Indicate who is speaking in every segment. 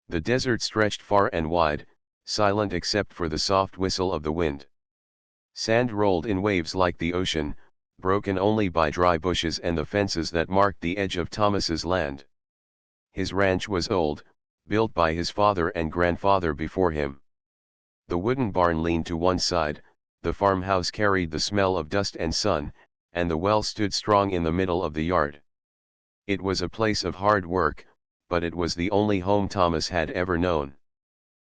Speaker 1: The desert stretched far and wide, silent except for the soft whistle of the wind. Sand rolled in waves like the ocean, broken only by dry bushes and the fences that marked the edge of Thomas's land. His ranch was old, built by his father and grandfather before him. The wooden barn leaned to one side, the farmhouse carried the smell of dust and sun, and the well stood strong in the middle of the yard. It was a place of hard work, but it was the only home Thomas had ever known.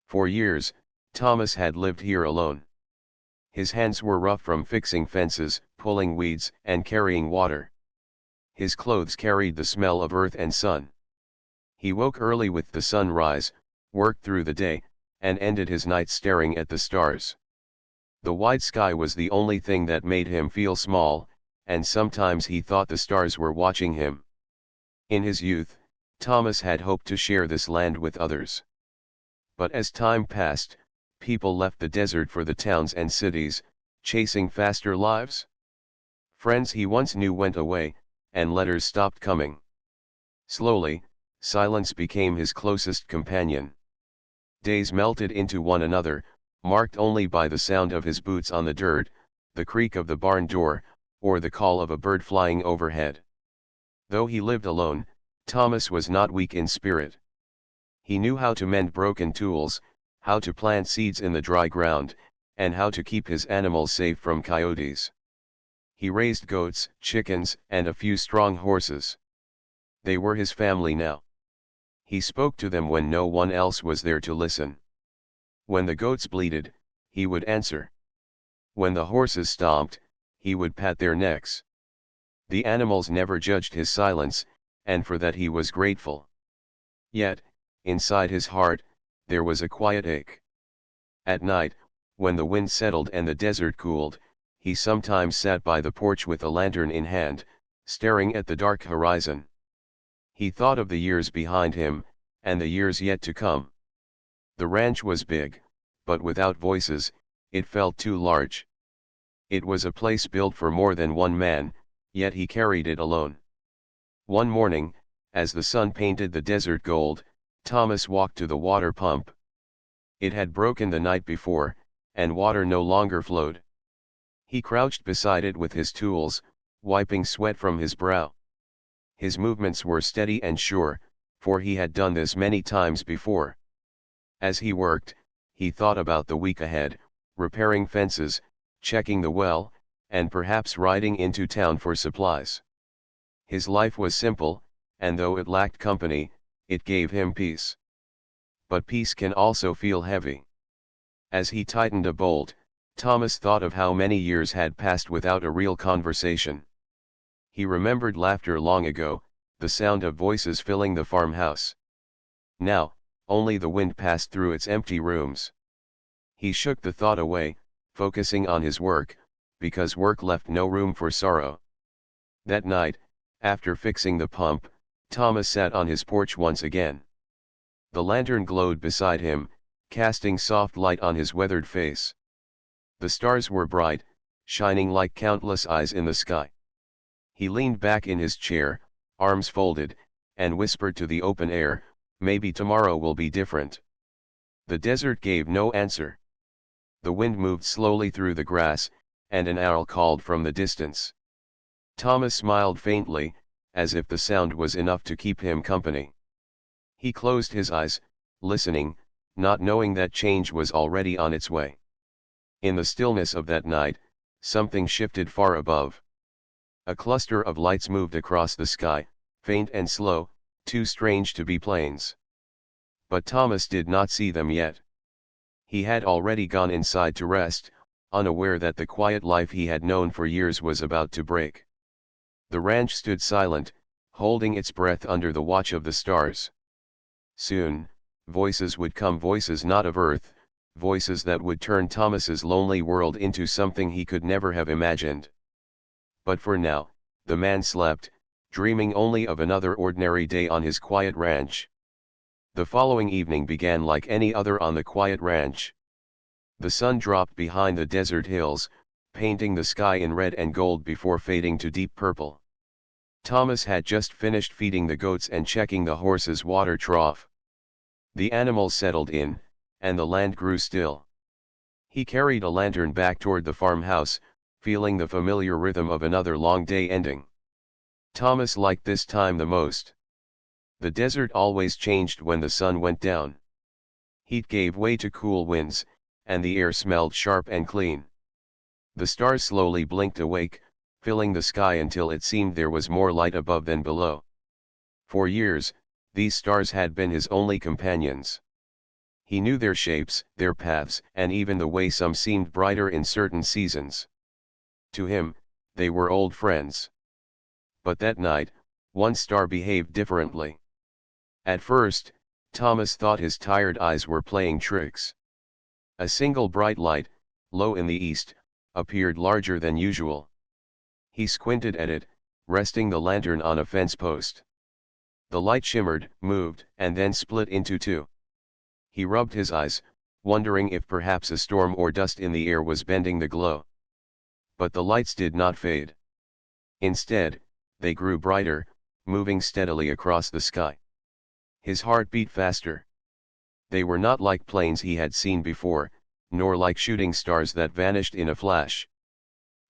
Speaker 1: For years, Thomas had lived here alone. His hands were rough from fixing fences, pulling weeds, and carrying water. His clothes carried the smell of earth and sun. He woke early with the sunrise, worked through the day, and ended his night staring at the stars. The wide sky was the only thing that made him feel small, and sometimes he thought the stars were watching him. In his youth, Thomas had hoped to share this land with others. But as time passed, people left the desert for the towns and cities, chasing faster lives. Friends he once knew went away, and letters stopped coming. Slowly, silence became his closest companion. Days melted into one another, marked only by the sound of his boots on the dirt, the creak of the barn door, or the call of a bird flying overhead. Though he lived alone, Thomas was not weak in spirit. He knew how to mend broken tools, how to plant seeds in the dry ground, and how to keep his animals safe from coyotes. He raised goats, chickens, and a few strong horses. They were his family now. He spoke to them when no one else was there to listen. When the goats bleated, he would answer. When the horses stomped, he would pat their necks. The animals never judged his silence, and for that he was grateful. Yet, inside his heart, there was a quiet ache. At night, when the wind settled and the desert cooled, he sometimes sat by the porch with a lantern in hand, staring at the dark horizon. He thought of the years behind him, and the years yet to come. The ranch was big, but without voices, it felt too large. It was a place built for more than one man, yet he carried it alone. One morning, as the sun painted the desert gold, Thomas walked to the water pump. It had broken the night before, and water no longer flowed. He crouched beside it with his tools, wiping sweat from his brow. His movements were steady and sure, for he had done this many times before. As he worked, he thought about the week ahead, repairing fences, checking the well, and perhaps riding into town for supplies. His life was simple, and though it lacked company, it gave him peace. But peace can also feel heavy. As he tightened a bolt, Thomas thought of how many years had passed without a real conversation. He remembered laughter long ago, the sound of voices filling the farmhouse. Now, only the wind passed through its empty rooms. He shook the thought away, focusing on his work, because work left no room for sorrow. That night, after fixing the pump, Thomas sat on his porch once again. The lantern glowed beside him, casting soft light on his weathered face. The stars were bright, shining like countless eyes in the sky. He leaned back in his chair, arms folded, and whispered to the open air, "Maybe tomorrow will be different." The desert gave no answer. The wind moved slowly through the grass, and an owl called from the distance. Thomas smiled faintly, as if the sound was enough to keep him company. He closed his eyes, listening, not knowing that change was already on its way. In the stillness of that night, something shifted far above. A cluster of lights moved across the sky, faint and slow, too strange to be planes. But Thomas did not see them yet. He had already gone inside to rest, unaware that the quiet life he had known for years was about to break. The ranch stood silent, holding its breath under the watch of the stars. Soon, voices would come, voices not of earth, voices that would turn Thomas's lonely world into something he could never have imagined. But for now, the man slept, dreaming only of another ordinary day on his quiet ranch. The following evening began like any other on the quiet ranch. The sun dropped behind the desert hills, painting the sky in red and gold before fading to deep purple. Thomas had just finished feeding the goats and checking the horses' water trough. The animals settled in, and the land grew still. He carried a lantern back toward the farmhouse, feeling the familiar rhythm of another long day ending. Thomas liked this time the most. The desert always changed when the sun went down. Heat gave way to cool winds, and the air smelled sharp and clean. The stars slowly blinked awake, filling the sky until it seemed there was more light above than below. For years, these stars had been his only companions. He knew their shapes, their paths, and even the way some seemed brighter in certain seasons. To him, they were old friends. But that night, one star behaved differently. At first, Thomas thought his tired eyes were playing tricks. A single bright light, low in the east, appeared larger than usual. He squinted at it, resting the lantern on a fence post. The light shimmered, moved, and then split into two. He rubbed his eyes, wondering if perhaps a storm or dust in the air was bending the glow. But the lights did not fade. Instead, they grew brighter, moving steadily across the sky. His heart beat faster. They were not like planes he had seen before, nor like shooting stars that vanished in a flash.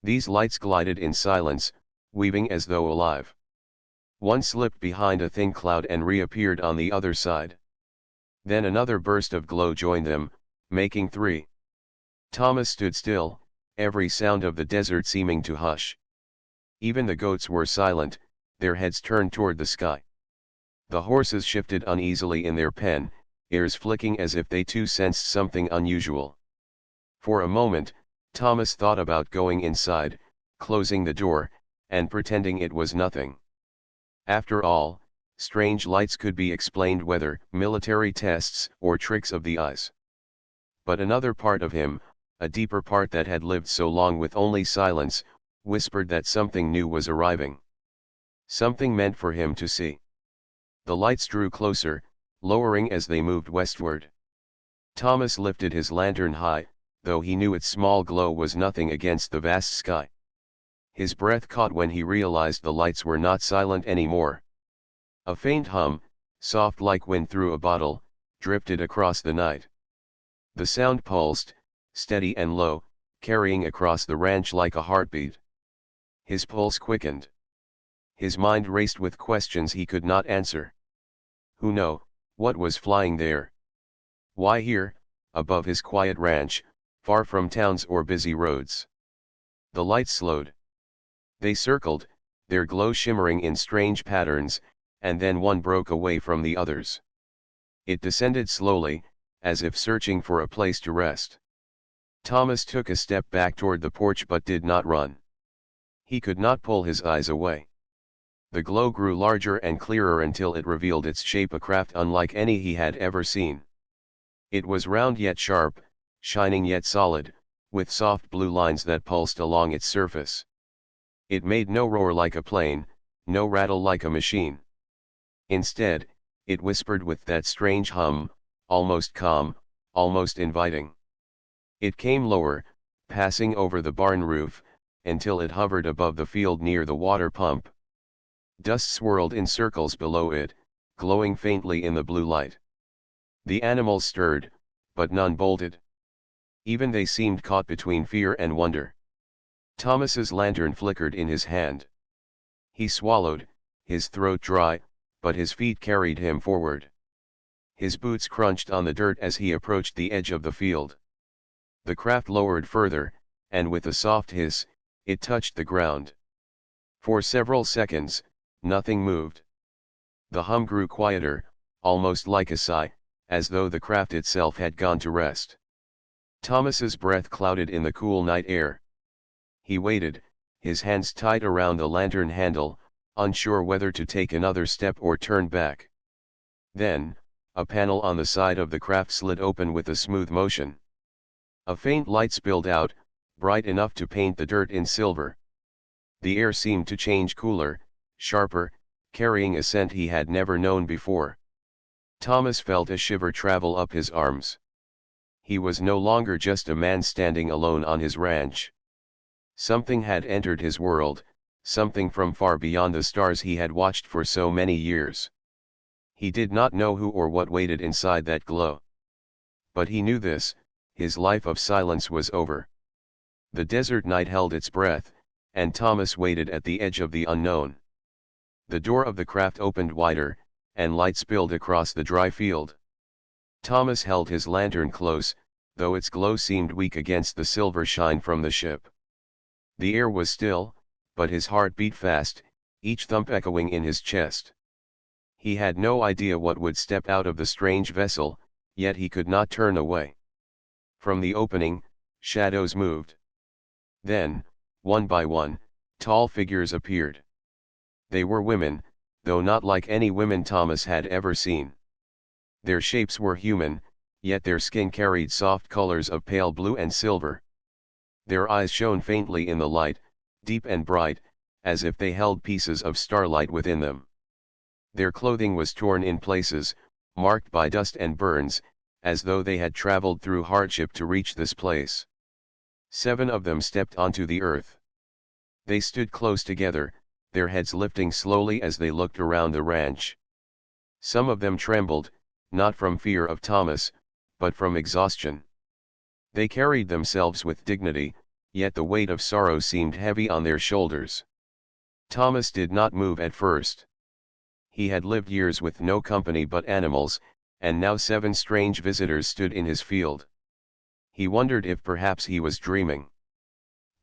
Speaker 1: These lights glided in silence, weaving as though alive. One slipped behind a thin cloud and reappeared on the other side. Then another burst of glow joined them, making three. Thomas stood still, every sound of the desert seeming to hush. Even the goats were silent, their heads turned toward the sky. The horses shifted uneasily in their pen, ears flicking as if they too sensed something unusual. For a moment, Thomas thought about going inside, closing the door, and pretending it was nothing. After all, strange lights could be explained whether military tests or tricks of the eyes. But another part of him, a deeper part that had lived so long with only silence, whispered that something new was arriving. Something meant for him to see. The lights drew closer, lowering as they moved westward. Thomas lifted his lantern high, though he knew its small glow was nothing against the vast sky. His breath caught when he realized the lights were not silent anymore. A faint hum, soft like wind through a bottle, drifted across the night. The sound pulsed, steady and low, carrying across the ranch like a heartbeat. His pulse quickened. His mind raced with questions he could not answer. Who knew what was flying there? Why here, above his quiet ranch, far from towns or busy roads? The lights slowed. They circled, their glow shimmering in strange patterns, and then one broke away from the others. It descended slowly, as if searching for a place to rest. Thomas took a step back toward the porch but did not run. He could not pull his eyes away. The glow grew larger and clearer until it revealed its shape, a craft unlike any he had ever seen. It was round yet sharp, shining yet solid, with soft blue lines that pulsed along its surface. It made no roar like a plane, no rattle like a machine. Instead, it whispered with that strange hum, almost calm, almost inviting. It came lower, passing over the barn roof, until it hovered above the field near the water pump. Dust swirled in circles below it, glowing faintly in the blue light. The animals stirred, but none bolted. Even they seemed caught between fear and wonder. Thomas's lantern flickered in his hand. He swallowed, his throat dry, but his feet carried him forward. His boots crunched on the dirt as he approached the edge of the field. The craft lowered further, and with a soft hiss, it touched the ground. For several seconds, nothing moved. The hum grew quieter, almost like a sigh, as though the craft itself had gone to rest. Thomas's breath clouded in the cool night air. He waited, his hands tight around the lantern handle, unsure whether to take another step or turn back. Then, a panel on the side of the craft slid open with a smooth motion. A faint light spilled out, bright enough to paint the dirt in silver. The air seemed to change cooler, sharper, carrying a scent he had never known before. Thomas felt a shiver travel up his arms. He was no longer just a man standing alone on his ranch. Something had entered his world, something from far beyond the stars he had watched for so many years. He did not know who or what waited inside that glow. But he knew this: his life of silence was over. The desert night held its breath, and Thomas waited at the edge of the unknown. The door of the craft opened wider, and light spilled across the dry field. Thomas held his lantern close, though its glow seemed weak against the silver shine from the ship. The air was still, but his heart beat fast, each thump echoing in his chest. He had no idea what would step out of the strange vessel, yet he could not turn away. From the opening, shadows moved. Then, one by one, tall figures appeared. They were women, though not like any women Thomas had ever seen. Their shapes were human, yet their skin carried soft colors of pale blue and silver. Their eyes shone faintly in the light, deep and bright, as if they held pieces of starlight within them. Their clothing was torn in places, marked by dust and burns, as though they had traveled through hardship to reach this place. 7 of them stepped onto the earth. They stood close together, their heads lifting slowly as they looked around the ranch. Some of them trembled, not from fear of Thomas, but from exhaustion. They carried themselves with dignity, yet the weight of sorrow seemed heavy on their shoulders. Thomas did not move at first. He had lived years with no company but animals, and now 7 strange visitors stood in his field. He wondered if perhaps he was dreaming.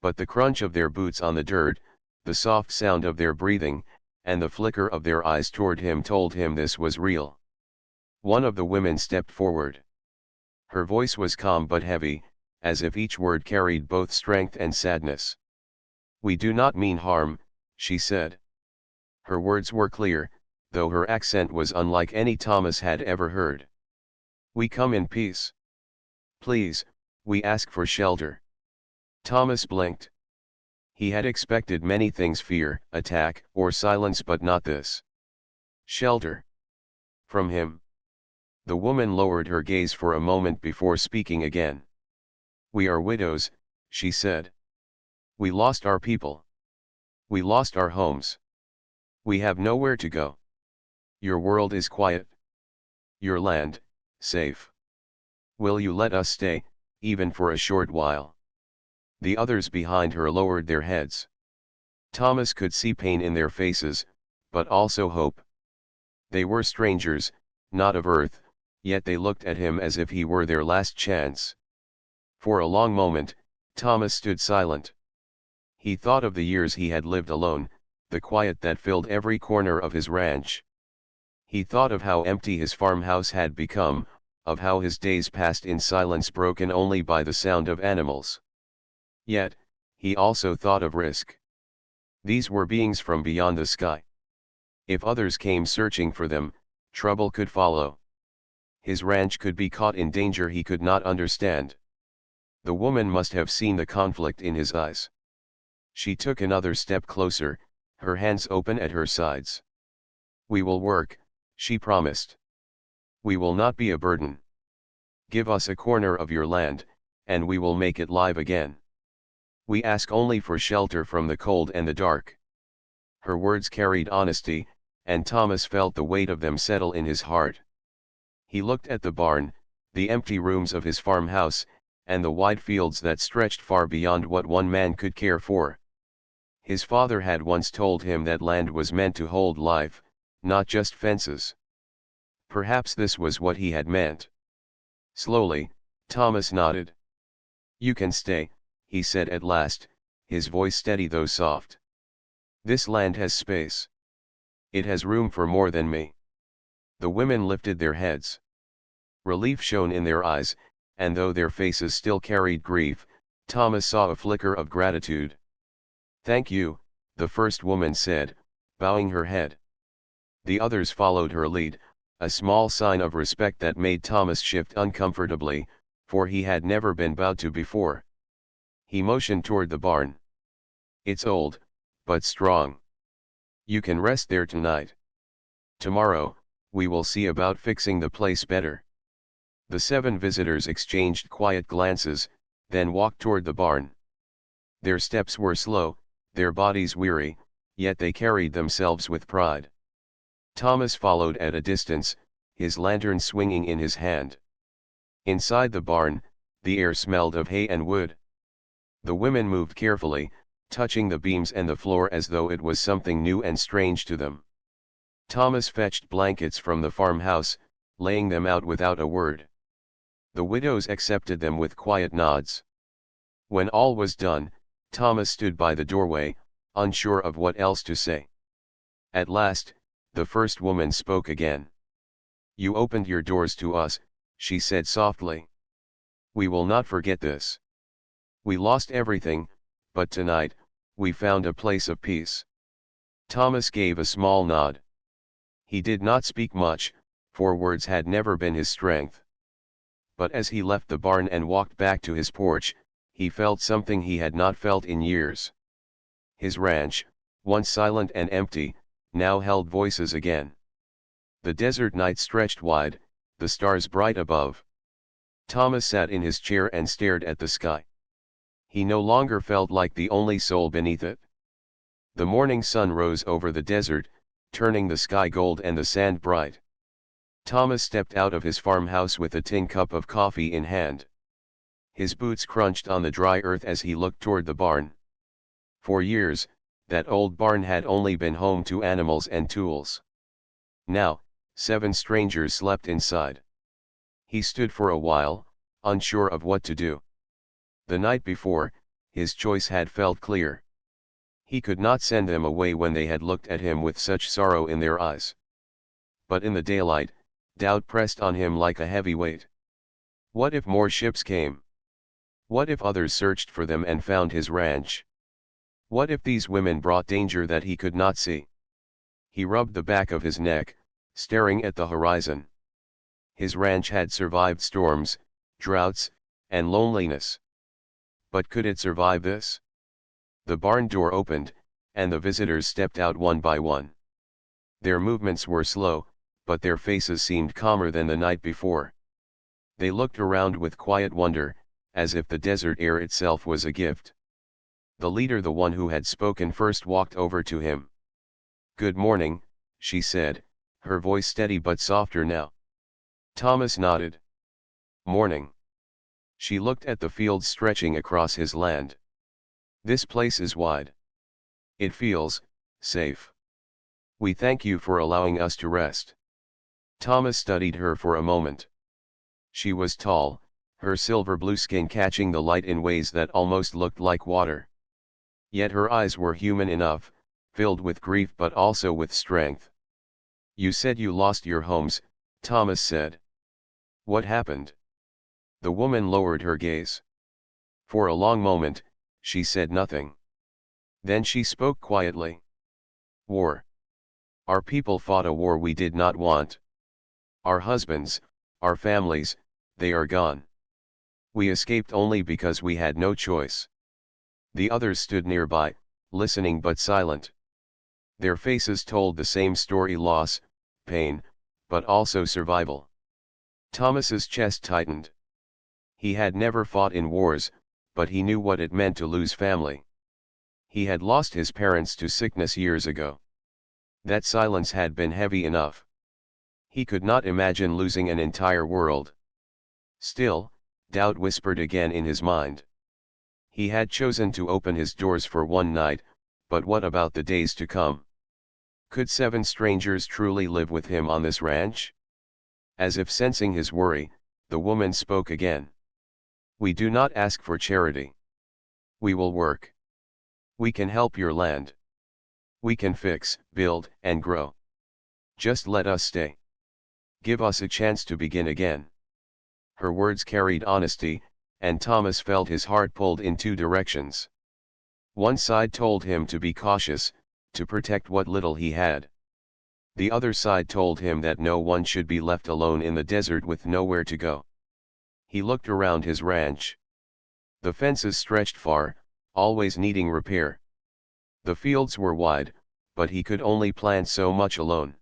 Speaker 1: But the crunch of their boots on the dirt, the soft sound of their breathing, and the flicker of their eyes toward him told him this was real. One of the women stepped forward. Her voice was calm but heavy, as if each word carried both strength and sadness. "We do not mean harm," she said. Her words were clear, though her accent was unlike any Thomas had ever heard. "We come in peace. Please, we ask for shelter." Thomas blinked. He had expected many things: fear, attack, or silence, but not this. Shelter. From him. The woman lowered her gaze for a moment before speaking again. "We are widows," she said. "We lost our people. We lost our homes. We have nowhere to go. Your world is quiet. Your land, safe. Will you let us stay, even for a short while?" The others behind her lowered their heads. Thomas could see pain in their faces, but also hope. They were strangers, not of earth, yet they looked at him as if he were their last chance. For a long moment, Thomas stood silent. He thought of the years he had lived alone, the quiet that filled every corner of his ranch. He thought of how empty his farmhouse had become, of how his days passed in silence broken only by the sound of animals. Yet, he also thought of risk. These were beings from beyond the sky. If others came searching for them, trouble could follow. His ranch could be caught in danger he could not understand. The woman must have seen the conflict in his eyes. She took another step closer, her hands open at her sides. "We will work," she promised. "We will not be a burden. Give us a corner of your land, and we will make it live again. We ask only for shelter from the cold and the dark." Her words carried honesty, and Thomas felt the weight of them settle in his heart. He looked at the barn, the empty rooms of his farmhouse, and the wide fields that stretched far beyond what one man could care for. His father had once told him that land was meant to hold life, not just fences. Perhaps this was what he had meant. Slowly, Thomas nodded. "You can stay," he said at last, his voice steady though soft. "This land has space. It has room for more than me." The women lifted their heads. Relief shone in their eyes, and though their faces still carried grief, Thomas saw a flicker of gratitude. "Thank you," the first woman said, bowing her head. The others followed her lead, a small sign of respect that made Thomas shift uncomfortably, for he had never been bowed to before. He motioned toward the barn. "It's old, but strong. You can rest there tonight. Tomorrow, we will see about fixing the place better." The 7 visitors exchanged quiet glances, then walked toward the barn. Their steps were slow, their bodies weary, yet they carried themselves with pride. Thomas followed at a distance, his lantern swinging in his hand. Inside the barn, the air smelled of hay and wood. The women moved carefully, touching the beams and the floor as though it was something new and strange to them. Thomas fetched blankets from the farmhouse, laying them out without a word. The widows accepted them with quiet nods. When all was done, Thomas stood by the doorway, unsure of what else to say. At last, the first woman spoke again. "You opened your doors to us," she said softly. "We will not forget this. We lost everything, but tonight, we found a place of peace." Thomas gave a small nod. He did not speak much, for words had never been his strength. But as he left the barn and walked back to his porch, he felt something he had not felt in years. His ranch, once silent and empty, now held voices again. The desert night stretched wide, the stars bright above. Thomas sat in his chair and stared at the sky. He no longer felt like the only soul beneath it. The morning sun rose over the desert, turning the sky gold and the sand bright. Thomas stepped out of his farmhouse with a tin cup of coffee in hand. His boots crunched on the dry earth as he looked toward the barn. For years, that old barn had only been home to animals and tools. Now, 7 strangers slept inside. He stood for a while, unsure of what to do. The night before, his choice had felt clear. He could not send them away when they had looked at him with such sorrow in their eyes. But in the daylight, doubt pressed on him like a heavy weight. What if more ships came? What if others searched for them and found his ranch? What if these women brought danger that he could not see? He rubbed the back of his neck, staring at the horizon. His ranch had survived storms, droughts, and loneliness. But could it survive this? The barn door opened, and the visitors stepped out one by one. Their movements were slow, but their faces seemed calmer than the night before. They looked around with quiet wonder, as if the desert air itself was a gift. The leader, the one who had spoken first, walked over to him. "Good morning," she said, her voice steady but softer now. Thomas nodded. "Morning." She looked at the fields stretching across his land. "This place is wide. It feels safe. We thank you for allowing us to rest." Thomas studied her for a moment. She was tall, her silver blue skin catching the light in ways that almost looked like water. Yet her eyes were human enough, filled with grief but also with strength. "You said you lost your homes," Thomas said. "What happened?" The woman lowered her gaze. For a long moment, she said nothing. Then she spoke quietly. "War. Our people fought a war we did not want. Our husbands, our families, they are gone. We escaped only because we had no choice." The others stood nearby, listening but silent. Their faces told the same story: loss, pain, but also survival. Thomas's chest tightened. He had never fought in wars, but he knew what it meant to lose family. He had lost his parents to sickness years ago. That silence had been heavy enough. He could not imagine losing an entire world. Still, doubt whispered again in his mind. He had chosen to open his doors for one night, but what about the days to come? Could 7 strangers truly live with him on this ranch? As if sensing his worry, the woman spoke again. "We do not ask for charity. We will work. We can help your land. We can fix, build, and grow. Just let us stay. Give us a chance to begin again." Her words carried honesty, and Thomas felt his heart pulled in 2 directions. One side told him to be cautious, to protect what little he had. The other side told him that no one should be left alone in the desert with nowhere to go. He looked around his ranch. The fences stretched far, always needing repair. The fields were wide, but he could only plant so much alone.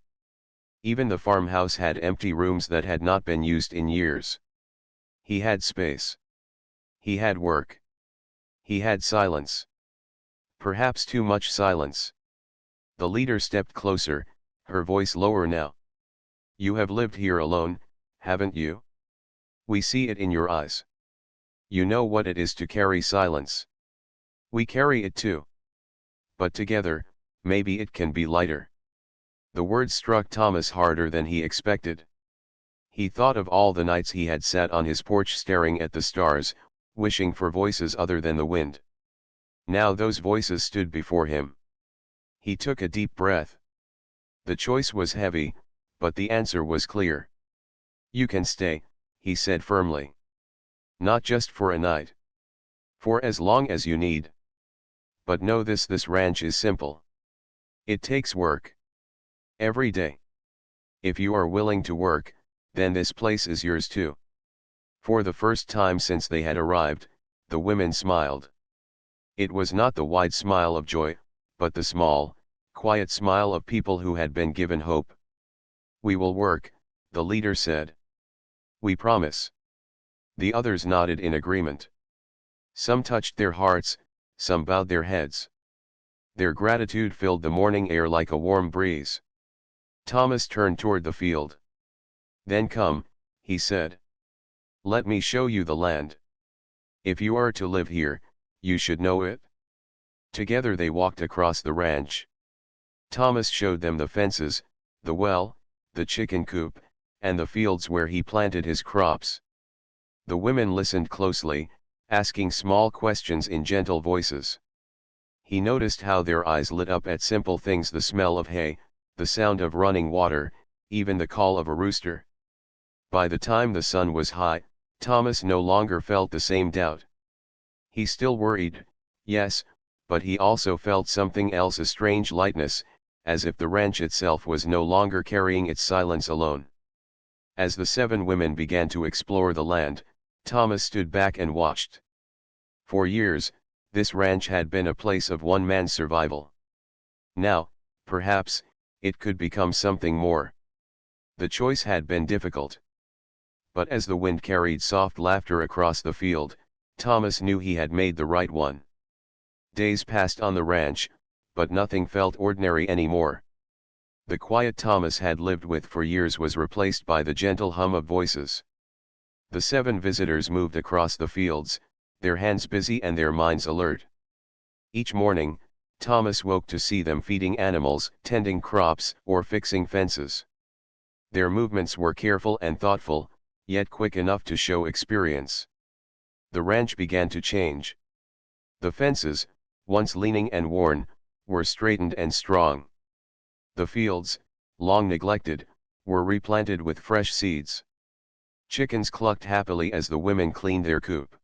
Speaker 1: Even the farmhouse had empty rooms that had not been used in years. He had space. He had work. He had silence. Perhaps too much silence. The leader stepped closer, her voice lower now. You have lived here alone, haven't you? We see it in your eyes. You know what it is to carry silence. We carry it too. But together, maybe it can be lighter. The words struck Thomas harder than he expected. He thought of all the nights he had sat on his porch staring at the stars, wishing for voices other than the wind. Now those voices stood before him. He took a deep breath. The choice was heavy, but the answer was clear. You can stay, he said firmly. Not just for a night. For as long as you need. But know this ranch is simple. It takes work. Every day. If you are willing to work, then this place is yours too. For the first time since they had arrived, the women smiled. It was not the wide smile of joy, but the small, quiet smile of people who had been given hope. We will work, the leader said. We promise. The others nodded in agreement. Some touched their hearts, some bowed their heads. Their gratitude filled the morning air like a warm breeze. Thomas turned toward the field. Then come, he said. Let me show you the land. If you are to live here, you should know it. Together they walked across the ranch. Thomas showed them the fences, the well, the chicken coop, and the fields where he planted his crops. The women listened closely, asking small questions in gentle voices. He noticed how their eyes lit up at simple things: the smell of hay, the sound of running water, even the call of a rooster. By the time the sun was high, Thomas no longer felt the same doubt. He still worried, yes, but he also felt something else: a strange lightness, as if the ranch itself was no longer carrying its silence alone. As the 7 women began to explore the land, Thomas stood back and watched. For years, this ranch had been a place of one man's survival. Now, perhaps, it could become something more. The choice had been difficult. But as the wind carried soft laughter across the field, Thomas knew he had made the right one. Days passed on the ranch, but nothing felt ordinary anymore. The quiet Thomas had lived with for years was replaced by the gentle hum of voices. The 7 visitors moved across the fields, their hands busy and their minds alert. Each morning, Thomas woke to see them feeding animals, tending crops, or fixing fences. Their movements were careful and thoughtful, yet quick enough to show experience. The ranch began to change. The fences, once leaning and worn, were straightened and strong. The fields, long neglected, were replanted with fresh seeds. Chickens clucked happily as the women cleaned their coop.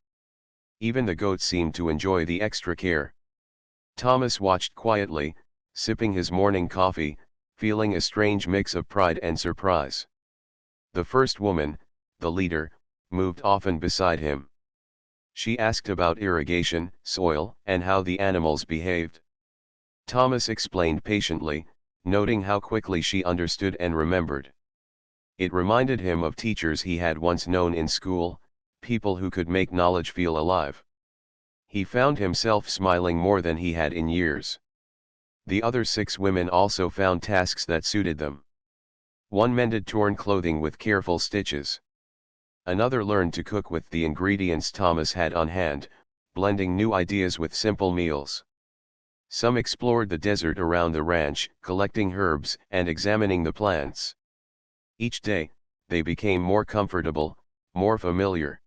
Speaker 1: Even the goats seemed to enjoy the extra care. Thomas watched quietly, sipping his morning coffee, feeling a strange mix of pride and surprise. The first woman, the leader, moved often beside him. She asked about irrigation, soil, and how the animals behaved. Thomas explained patiently, noting how quickly she understood and remembered. It reminded him of teachers he had once known in school, people who could make knowledge feel alive. He found himself smiling more than he had in years. The other 6 women also found tasks that suited them. One mended torn clothing with careful stitches. Another learned to cook with the ingredients Thomas had on hand, blending new ideas with simple meals. Some explored the desert around the ranch, collecting herbs and examining the plants. Each day, they became more comfortable, more familiar.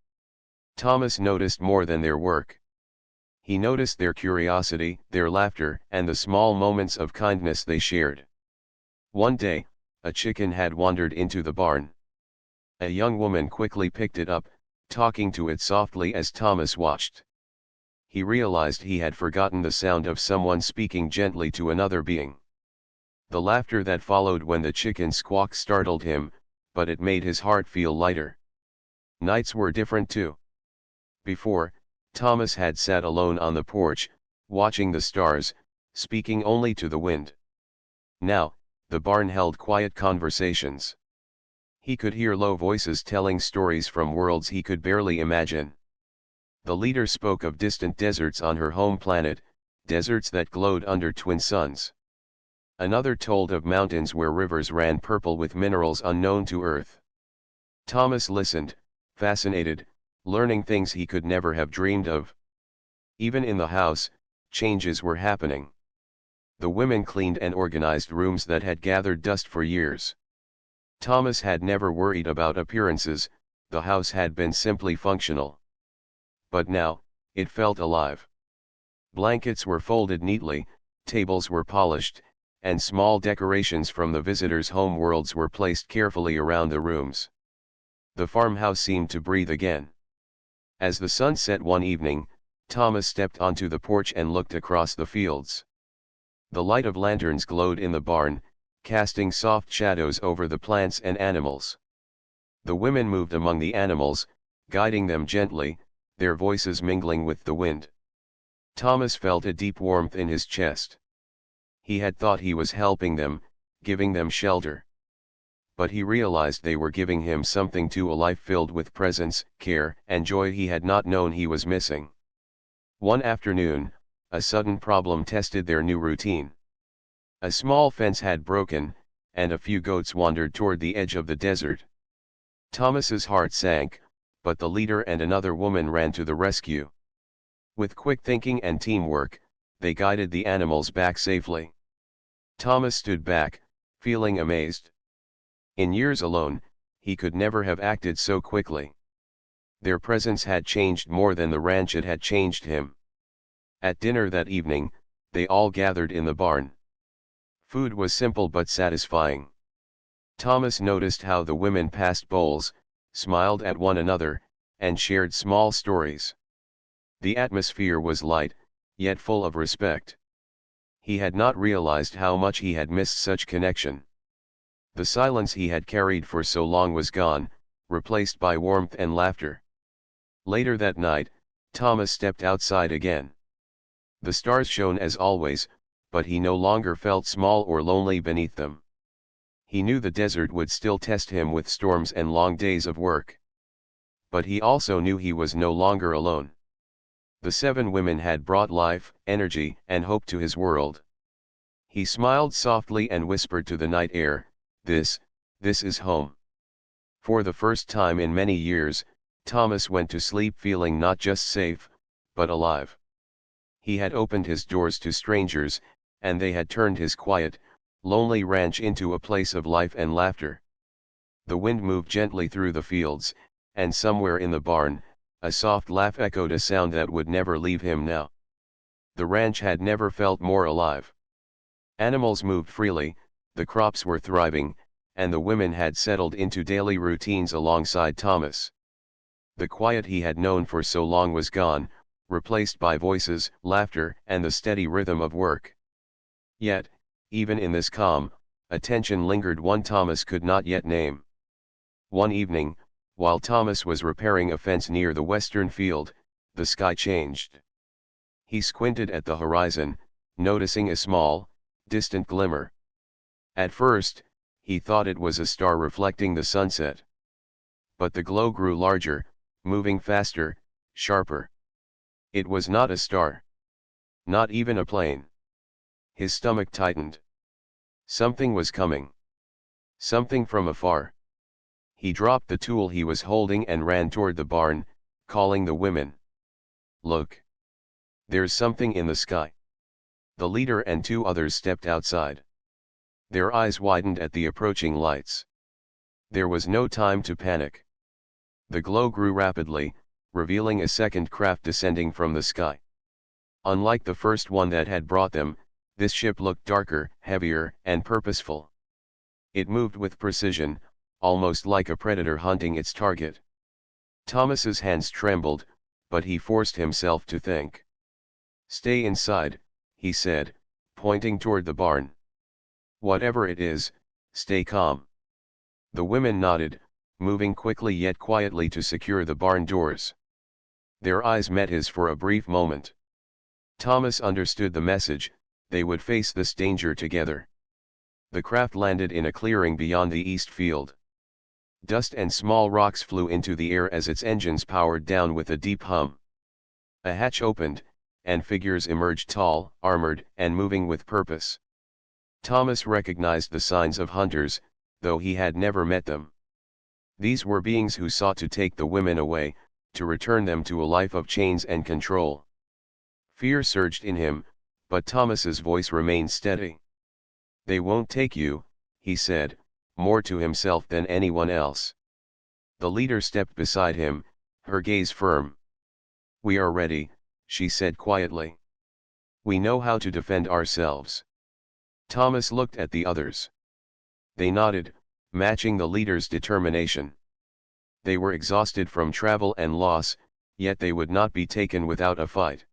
Speaker 1: Thomas noticed more than their work. He noticed their curiosity, their laughter, and the small moments of kindness they shared. One day, a chicken had wandered into the barn. A young woman quickly picked it up, talking to it softly as Thomas watched. He realized he had forgotten the sound of someone speaking gently to another being. The laughter that followed when the chicken squawked startled him, but it made his heart feel lighter. Nights were different too. Before, Thomas had sat alone on the porch, watching the stars, speaking only to the wind. Now, the barn held quiet conversations. He could hear low voices telling stories from worlds he could barely imagine. The leader spoke of distant deserts on her home planet, deserts that glowed under twin suns. Another told of mountains where rivers ran purple with minerals unknown to Earth. Thomas listened, fascinated, learning things he could never have dreamed of. Even in the house, changes were happening. The women cleaned and organized rooms that had gathered dust for years. Thomas had never worried about appearances, the house had been simply functional. But now, it felt alive. Blankets were folded neatly, tables were polished, and small decorations from the visitors' home worlds were placed carefully around the rooms. The farmhouse seemed to breathe again. As the sun set one evening, Thomas stepped onto the porch and looked across the fields. The light of lanterns glowed in the barn, casting soft shadows over the plants and animals. The women moved among the animals, guiding them gently, their voices mingling with the wind. Thomas felt a deep warmth in his chest. He had thought he was helping them, giving them shelter. But he realized they were giving him something to a life filled with presence, care, and joy he had not known he was missing. One afternoon, a sudden problem tested their new routine. A small fence had broken, and a few goats wandered toward the edge of the desert. Thomas's heart sank, but the leader and another woman ran to the rescue. With quick thinking and teamwork, they guided the animals back safely. Thomas stood back, feeling amazed. In years alone, he could never have acted so quickly. Their presence had changed more than the ranch it had changed him. At dinner that evening, they all gathered in the barn. Food was simple but satisfying. Thomas noticed how the women passed bowls, smiled at one another, and shared small stories. The atmosphere was light, yet full of respect. He had not realized how much he had missed such connection. The silence he had carried for so long was gone, replaced by warmth and laughter. Later that night, Thomas stepped outside again. The stars shone as always, but he no longer felt small or lonely beneath them. He knew the desert would still test him with storms and long days of work. But he also knew he was no longer alone. The 7 women had brought life, energy, and hope to his world. He smiled softly and whispered to the night air, this is home." For the first time in many years, Thomas went to sleep feeling not just safe, but alive. He had opened his doors to strangers, and they had turned his quiet, lonely ranch into a place of life and laughter. The wind moved gently through the fields, and somewhere in the barn, a soft laugh echoed a sound that would never leave him now. The ranch had never felt more alive. Animals moved freely, the crops were thriving, and the women had settled into daily routines alongside Thomas. The quiet he had known for so long was gone, replaced by voices, laughter, and the steady rhythm of work. Yet, even in this calm, a tension lingered one Thomas could not yet name. One evening, while Thomas was repairing a fence near the western field, the sky changed. He squinted at the horizon, noticing a small, distant glimmer. At first, he thought it was a star reflecting the sunset. But the glow grew larger, moving faster, sharper. It was not a star. Not even a plane. His stomach tightened. Something was coming. Something from afar. He dropped the tool he was holding and ran toward the barn, calling the women. "Look! There's something in the sky." The leader and 2 others stepped outside. Their eyes widened at the approaching lights. There was no time to panic. The glow grew rapidly, revealing a second craft descending from the sky. Unlike the first one that had brought them, this ship looked darker, heavier, and purposeful. It moved with precision, almost like a predator hunting its target. Thomas's hands trembled, but he forced himself to think. "Stay inside," he said, pointing toward the barn. "Whatever it is, stay calm." The women nodded, moving quickly yet quietly to secure the barn doors. Their eyes met his for a brief moment. Thomas understood the message, they would face this danger together. The craft landed in a clearing beyond the east field. Dust and small rocks flew into the air as its engines powered down with a deep hum. A hatch opened, and figures emerged tall, armored, and moving with purpose. Thomas recognized the signs of hunters, though he had never met them. These were beings who sought to take the women away, to return them to a life of chains and control. Fear surged in him, but Thomas's voice remained steady. "They won't take you," he said, more to himself than anyone else. The leader stepped beside him, her gaze firm. "We are ready," she said quietly. "We know how to defend ourselves." Thomas looked at the others. They nodded, matching the leader's determination. They were exhausted from travel and loss, yet they would not be taken without a fight.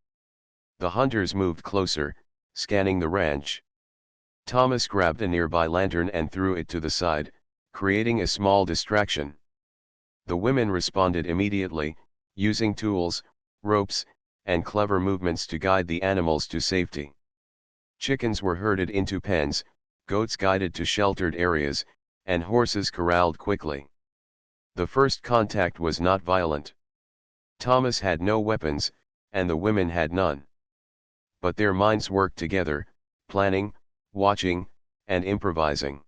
Speaker 1: The hunters moved closer, scanning the ranch. Thomas grabbed a nearby lantern and threw it to the side, creating a small distraction. The women responded immediately, using tools, ropes, and clever movements to guide the animals to safety. Chickens were herded into pens, goats guided to sheltered areas, and horses corralled quickly. The first contact was not violent. Thomas had no weapons, and the women had none. But their minds worked together, planning, watching, and improvising.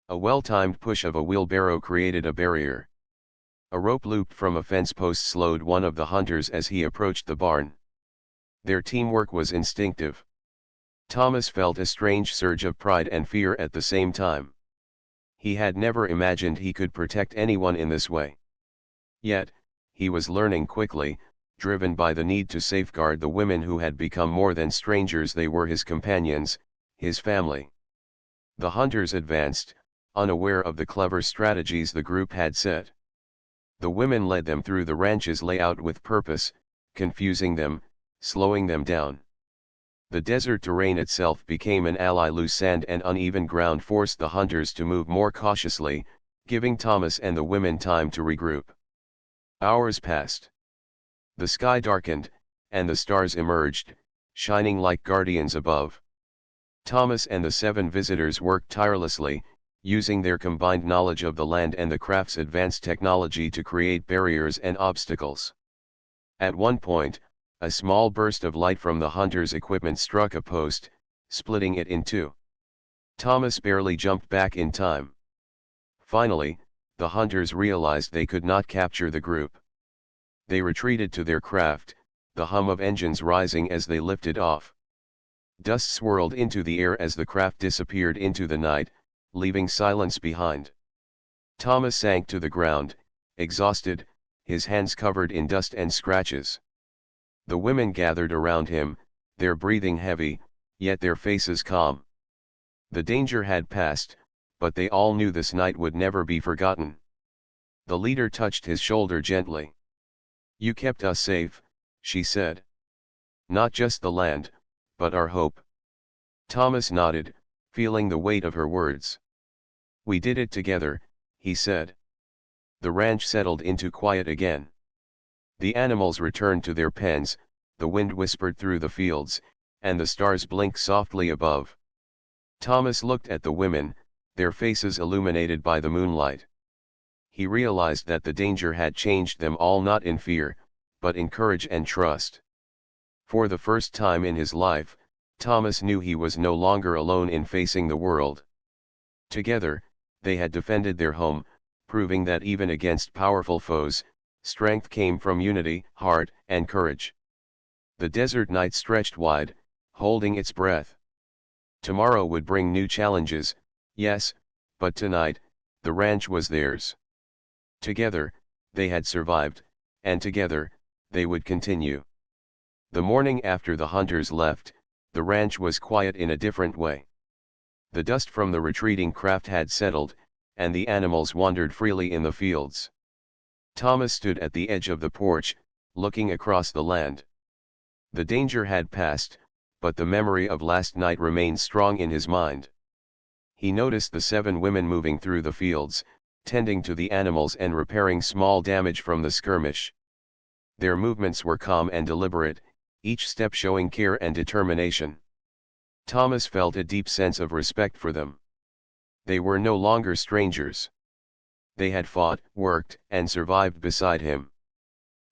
Speaker 1: A well-timed push of a wheelbarrow created a barrier. A rope looped from a fence post slowed one of the hunters as he approached the barn. Their teamwork was instinctive. Thomas felt a strange surge of pride and fear at the same time. He had never imagined he could protect anyone in this way. Yet, he was learning quickly, driven by the need to safeguard the women who had become more than strangers. They were his companions, his family. The hunters advanced, unaware of the clever strategies the group had set. The women led them through the ranch's layout with purpose, confusing them, slowing them down. The desert terrain itself became an ally. Loose sand and uneven ground forced the hunters to move more cautiously, giving Thomas and the women time to regroup. Hours passed. The sky darkened, and the stars emerged, shining like guardians above. Thomas and the 7 visitors worked tirelessly, using their combined knowledge of the land and the craft's advanced technology to create barriers and obstacles. At one point, a small burst of light from the hunter's equipment struck a post, splitting it in two. Thomas barely jumped back in time. Finally, the hunters realized they could not capture the group. They retreated to their craft, the hum of engines rising as they lifted off. Dust swirled into the air as the craft disappeared into the night, leaving silence behind. Thomas sank to the ground, exhausted, his hands covered in dust and scratches. The women gathered around him, their breathing heavy, yet their faces calm. The danger had passed, but they all knew this night would never be forgotten. The leader touched his shoulder gently. "You kept us safe," she said. "Not just the land, but our hope." Thomas nodded, feeling the weight of her words. "We did it together," he said. The ranch settled into quiet again. The animals returned to their pens, the wind whispered through the fields, and the stars blinked softly above. Thomas looked at the women, their faces illuminated by the moonlight. He realized that the danger had changed them all, not in fear, but in courage and trust. For the first time in his life, Thomas knew he was no longer alone in facing the world. Together, they had defended their home, proving that even against powerful foes, strength came from unity, heart, and courage. The desert night stretched wide, holding its breath. Tomorrow would bring new challenges, yes, but tonight, the ranch was theirs. Together, they had survived, and together, they would continue. The morning after the hunters left, the ranch was quiet in a different way. The dust from the retreating craft had settled, and the animals wandered freely in the fields. Thomas stood at the edge of the porch, looking across the land. The danger had passed, but the memory of last night remained strong in his mind. He noticed the 7 women moving through the fields, tending to the animals and repairing small damage from the skirmish. Their movements were calm and deliberate, each step showing care and determination. Thomas felt a deep sense of respect for them. They were no longer strangers. They had fought, worked, and survived beside him.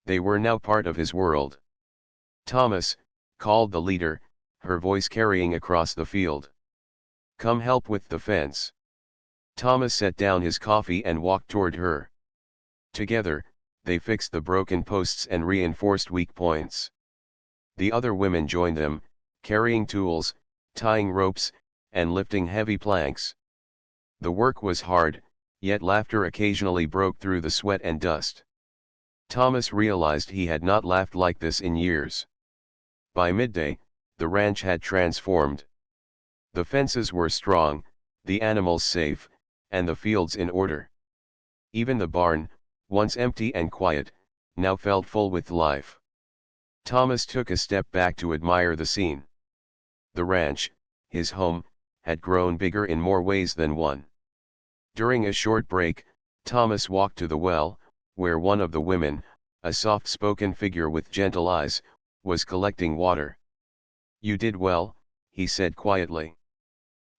Speaker 1: They were now part of his world. "Thomas," called the leader, her voice carrying across the field. Come help with the fence. Thomas set down his coffee and walked toward her. Together, they fixed the broken posts and reinforced weak points. The other women joined them, carrying tools, tying ropes, and lifting heavy planks. The work was hard, yet laughter occasionally broke through the sweat and dust. Thomas realized he had not laughed like this in years. By midday, the ranch had transformed. The fences were strong, the animals safe, and the fields in order. Even the barn, once empty and quiet, now felt full with life. Thomas took a step back to admire the scene. The ranch, his home, had grown bigger in more ways than one. During a short break, Thomas walked to the well, where one of the women, a soft-spoken figure with gentle eyes, was collecting water. "You did well," he said quietly.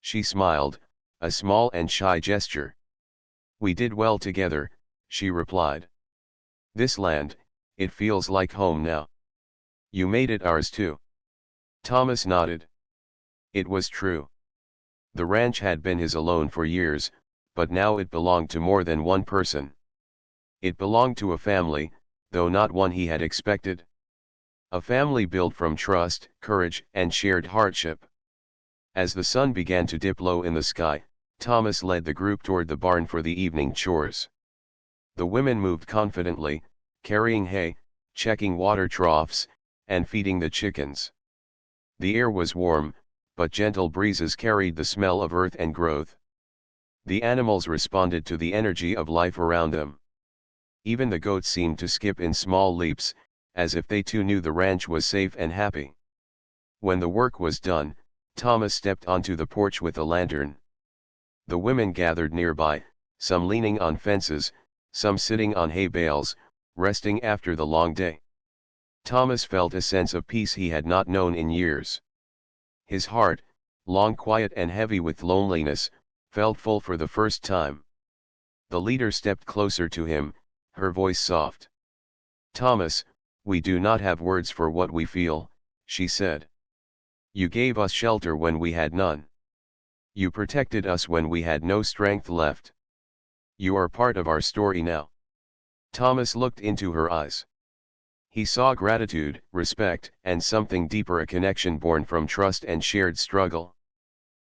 Speaker 1: She smiled, a small and shy gesture. "We did well together," she replied. "This land, it feels like home now. You made it ours too." Thomas nodded. It was true. The ranch had been his alone for years, but now it belonged to more than one person. It belonged to a family, though not one he had expected. A family built from trust, courage, and shared hardship. As the sun began to dip low in the sky, Thomas led the group toward the barn for the evening chores. The women moved confidently, carrying hay, checking water troughs, and feeding the chickens. The air was warm, but gentle breezes carried the smell of earth and growth. The animals responded to the energy of life around them. Even the goats seemed to skip in small leaps, as if they too knew the ranch was safe and happy. When the work was done, Thomas stepped onto the porch with a lantern. The women gathered nearby, some leaning on fences, some sitting on hay bales, resting after the long day. Thomas felt a sense of peace he had not known in years. His heart, long quiet and heavy with loneliness, felt full for the first time. The leader stepped closer to him, her voice soft. "Thomas, we do not have words for what we feel," she said. "You gave us shelter when we had none. You protected us when we had no strength left. You are part of our story now." Thomas looked into her eyes. He saw gratitude, respect, and something deeper, a connection born from trust and shared struggle.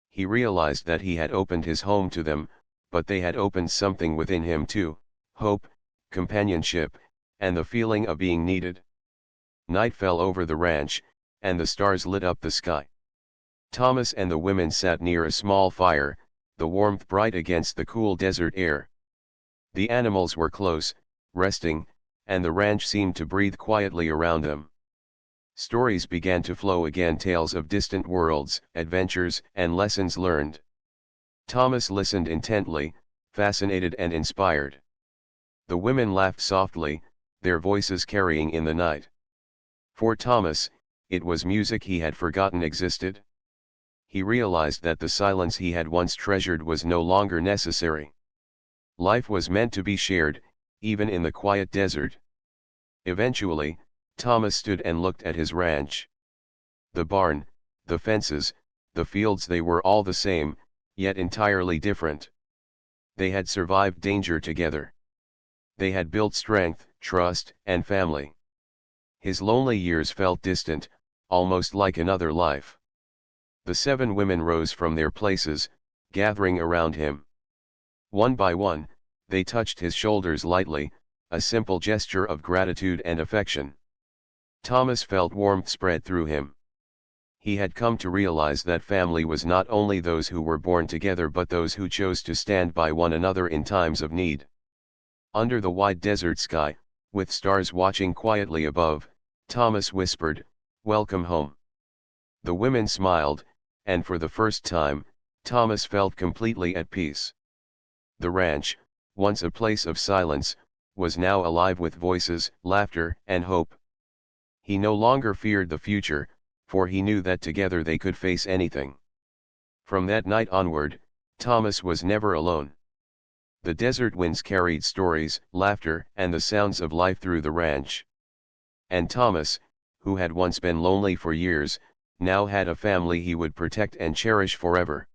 Speaker 1: He realized that he had opened his home to them, but they had opened something within him too: hope, companionship, and the feeling of being needed. Night fell over the ranch, and the stars lit up the sky. Thomas and the women sat near a small fire, the warmth bright against the cool desert air. The animals were close, resting, and the ranch seemed to breathe quietly around them. Stories began to flow again, tales of distant worlds, adventures, and lessons learned. Thomas listened intently, fascinated and inspired. The women laughed softly, their voices carrying in the night. For Thomas, it was music he had forgotten existed. He realized that the silence he had once treasured was no longer necessary. Life was meant to be shared, even in the quiet desert. Eventually, Thomas stood and looked at his ranch. The barn, the fences, the fields, they were all the same, yet entirely different. They had survived danger together. They had built strength, trust, and family. His lonely years felt distant, almost like another life. The 7 women rose from their places, gathering around him. One by one, they touched his shoulders lightly, a simple gesture of gratitude and affection. Thomas felt warmth spread through him. He had come to realize that family was not only those who were born together but those who chose to stand by one another in times of need. Under the wide desert sky, with stars watching quietly above, Thomas whispered, "Welcome home." The women smiled, and for the first time, Thomas felt completely at peace. The ranch, once a place of silence, was now alive with voices, laughter, and hope. He no longer feared the future, for he knew that together they could face anything. From that night onward, Thomas was never alone. The desert winds carried stories, laughter, and the sounds of life through the ranch. And Thomas, who had once been lonely for years, now had a family he would protect and cherish forever.